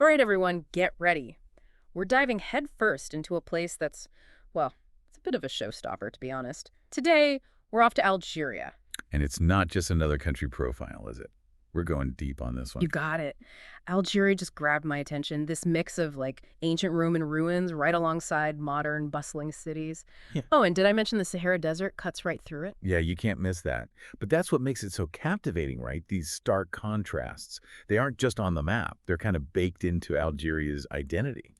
All right, everyone, get ready. We're diving headfirst into a place that's, well, it's a bit of a showstopper, to be honest. Today, we're off to Algeria. And it's not just another country profile, is it? We're going deep on this You one. got it. Algeria just grabbed my attention. This mix of ancient Roman ruins right alongside modern, bustling cities. Yeah. Oh, and did I mention the Sahara Desert cuts right through it? Yeah, you can't miss that. But that's what makes it so captivating, right? These stark contrasts. They aren't just on the map. They're kind of baked into Algeria's identity.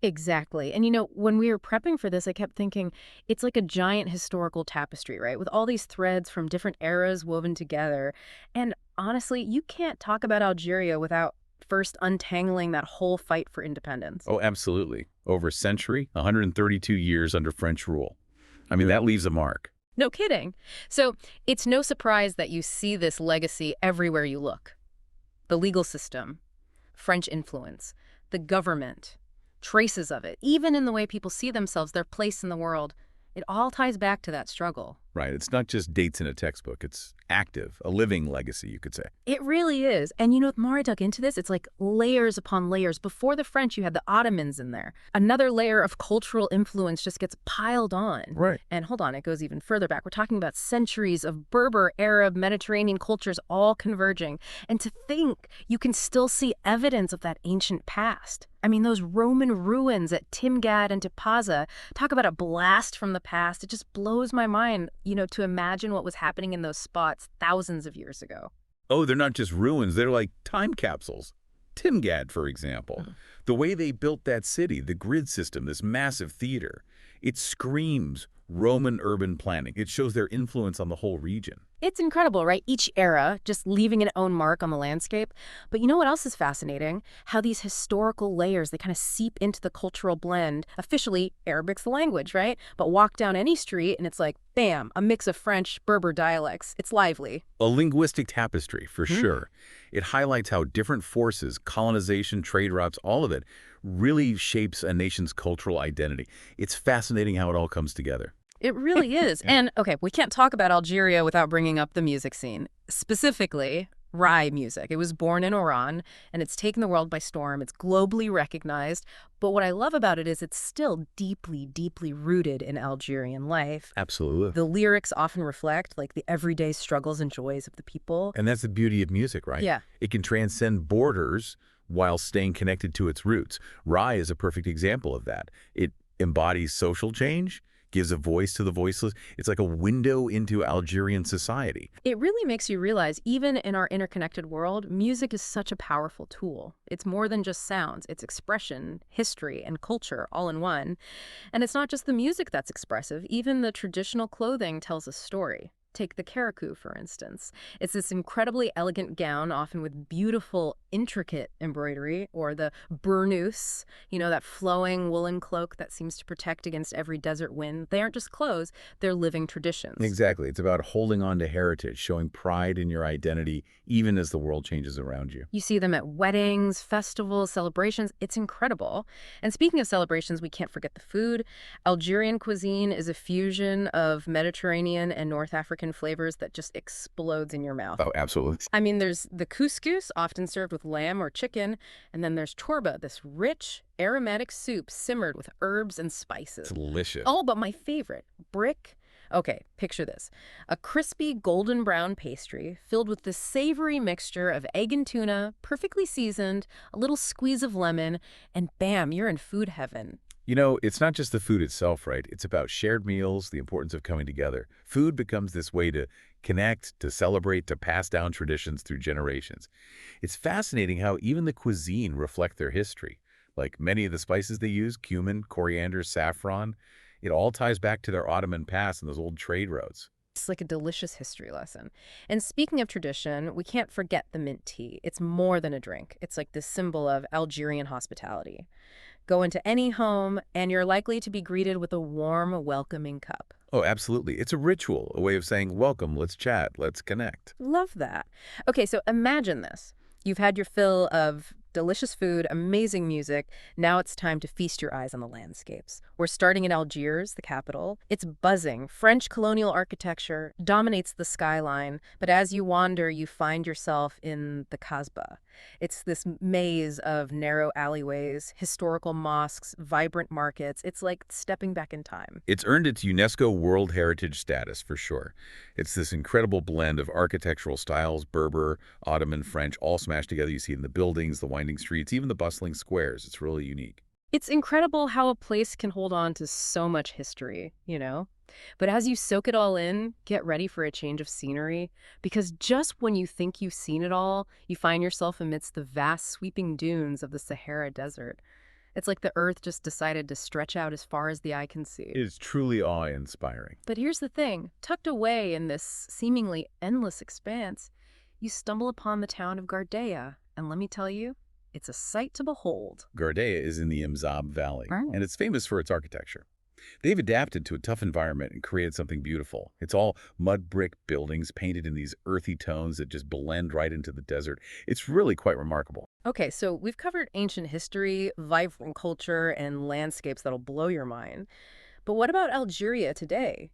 Exactly. And when we were prepping for this, I kept thinking it's like a giant historical tapestry, right? With all these threads from different eras woven together. And honestly, you can't talk about Algeria without first untangling that whole fight for independence. Oh, absolutely. Over a century, 132 years under French rule. I mean, that leaves a mark. No kidding. So it's no surprise that you see this legacy everywhere you look. The legal system, French influence, the government, traces of it, even in the way people see themselves, their place in the world. It all ties back to that struggle. Right. It's not just dates in a textbook. It's active, a living legacy, you could say. It really is. And the more I dug into this, it's like layers upon layers. Before the French, you had the Ottomans in there. Another layer of cultural influence just gets piled on. Right. And hold on, it goes even further back. We're talking about centuries of Berber, Arab, Mediterranean cultures all converging. And to think you can still see evidence of that ancient past. I mean, those Roman ruins at Timgad and Tipaza, talk about a blast from the past. It just blows my mind, to imagine what was happening in those spots thousands of years ago. Oh, they're not just ruins. They're like time capsules. Timgad, for example. The way they built that city, the grid system, this massive theater, it screams Roman urban planning. It shows their influence on the whole region. It's incredible, right? Each era just leaving its own mark on the landscape. But you know what else is fascinating? How these historical layers, they kind of seep into the cultural blend. Officially, Arabic's the language, right? But walk down any street and it's like, bam, a mix of French, Berber dialects. It's lively. A linguistic tapestry, for sure. It highlights how different forces, colonization, trade routes, all of it, really shapes a nation's cultural identity. It's fascinating how it all comes together. It really is. And, okay, we can't talk about Algeria without bringing up the music scene. Specifically, Rai music. It was born in Oran, and it's taken the world by storm. It's globally recognized. But what I love about it is it's still deeply, deeply rooted in Algerian life. Absolutely. The lyrics often reflect, the everyday struggles and joys of the people. And that's the beauty of music, right? Yeah. It can transcend borders while staying connected to its roots. Rai is a perfect example of that. It embodies social change, gives a voice to the voiceless. It's like a window into Algerian society. It really makes you realize, even in our interconnected world, music is such a powerful tool. It's more than just sounds. It's expression, history, and culture all in one. And it's not just the music that's expressive. Even the traditional clothing tells a story. Take the karakou, for instance. It's this incredibly elegant gown, often with beautiful, intricate embroidery, or the burnous, that flowing woolen cloak that seems to protect against every desert wind. They aren't just clothes, they're living traditions. Exactly. It's about holding on to heritage, showing pride in your identity, even as the world changes around you. You see them at weddings, festivals, celebrations. It's incredible. And speaking of celebrations, we can't forget the food. Algerian cuisine is a fusion of Mediterranean and North African flavors that just explodes in your mouth. Oh, absolutely. I mean, there's the couscous, often served with lamb or chicken, and then there's torba, this rich, aromatic soup simmered with herbs and spices. Delicious. Oh, but my favorite, brick. Okay, picture this. A crispy golden brown pastry filled with this savory mixture of egg and tuna, perfectly seasoned, a little squeeze of lemon, and bam, you're in food heaven. It's not just the food itself, right? It's about shared meals, the importance of coming together. Food becomes this way to connect, to celebrate, to pass down traditions through generations. It's fascinating how even the cuisine reflect their history. Like many of the spices they use, cumin, coriander, saffron, it all ties back to their Ottoman past and those old trade routes. It's like a delicious history lesson. And speaking of tradition, we can't forget the mint tea. It's more than a drink. It's like this symbol of Algerian hospitality. Go into any home, and you're likely to be greeted with a warm, welcoming cup. Oh, absolutely. It's a ritual, a way of saying, welcome, let's chat, let's connect. Love that. Okay, so imagine this. You've had your fill of delicious food, amazing music. Now it's time to feast your eyes on the landscapes. We're starting in Algiers, the capital. It's buzzing. French colonial architecture dominates the skyline, but as you wander, you find yourself in the Kasbah. It's this maze of narrow alleyways, historical mosques, vibrant markets. It's like stepping back in time. It's earned its UNESCO World Heritage status for sure. It's this incredible blend of architectural styles, Berber, Ottoman, French, all smashed together. You see it in the buildings, the winding streets, even the bustling squares. It's really unique. It's incredible how a place can hold on to so much history, you know? But as you soak it all in, get ready for a change of scenery, because just when you think you've seen it all, you find yourself amidst the vast sweeping dunes of the Sahara Desert. It's like the earth just decided to stretch out as far as the eye can see. It is truly awe-inspiring. But here's the thing, tucked away in this seemingly endless expanse, you stumble upon the town of Gardea, and let me tell you, it's a sight to behold. Gardea is in the Imzab Valley, Right. and it's famous for its architecture. They've adapted to a tough environment and created something beautiful. It's all mud brick buildings painted in these earthy tones that just blend right into the desert. It's really quite remarkable. Okay, so we've covered ancient history, vibrant culture, and landscapes that'll blow your mind. But what about Algeria today?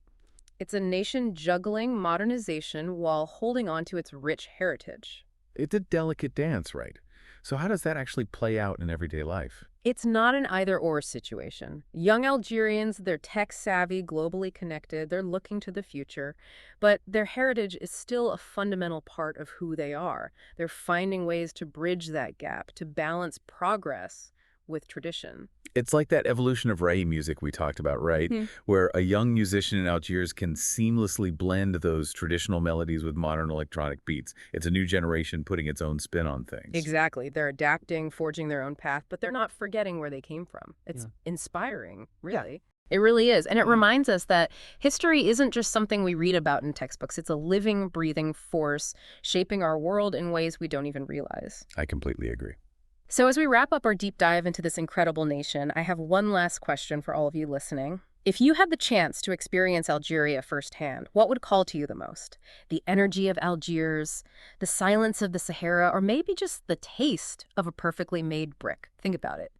It's a nation juggling modernization while holding on to its rich heritage. It's a delicate dance, right? So how does that actually play out in everyday life? It's not an either-or situation. Young Algerians, they're tech-savvy, globally connected, they're looking to the future, but their heritage is still a fundamental part of who they are. They're finding ways to bridge that gap, to balance progress with tradition. It's like that evolution of reggae music we talked about, right? Where a young musician in Algiers can seamlessly blend those traditional melodies with modern electronic beats. It's a new generation putting its own spin on things. Exactly. They're adapting, forging their own path, but they're not forgetting where they came from. It's Yeah. inspiring, really. It really is. And it reminds us that history isn't just something we read about in textbooks. It's a living, breathing force shaping our world in ways we don't even realize. I completely agree. So as we wrap up our deep dive into this incredible nation, I have one last question for all of you listening. If you had the chance to experience Algeria firsthand, what would call to you the most? The energy of Algiers, the silence of the Sahara, or maybe just the taste of a perfectly made brick? Think about it.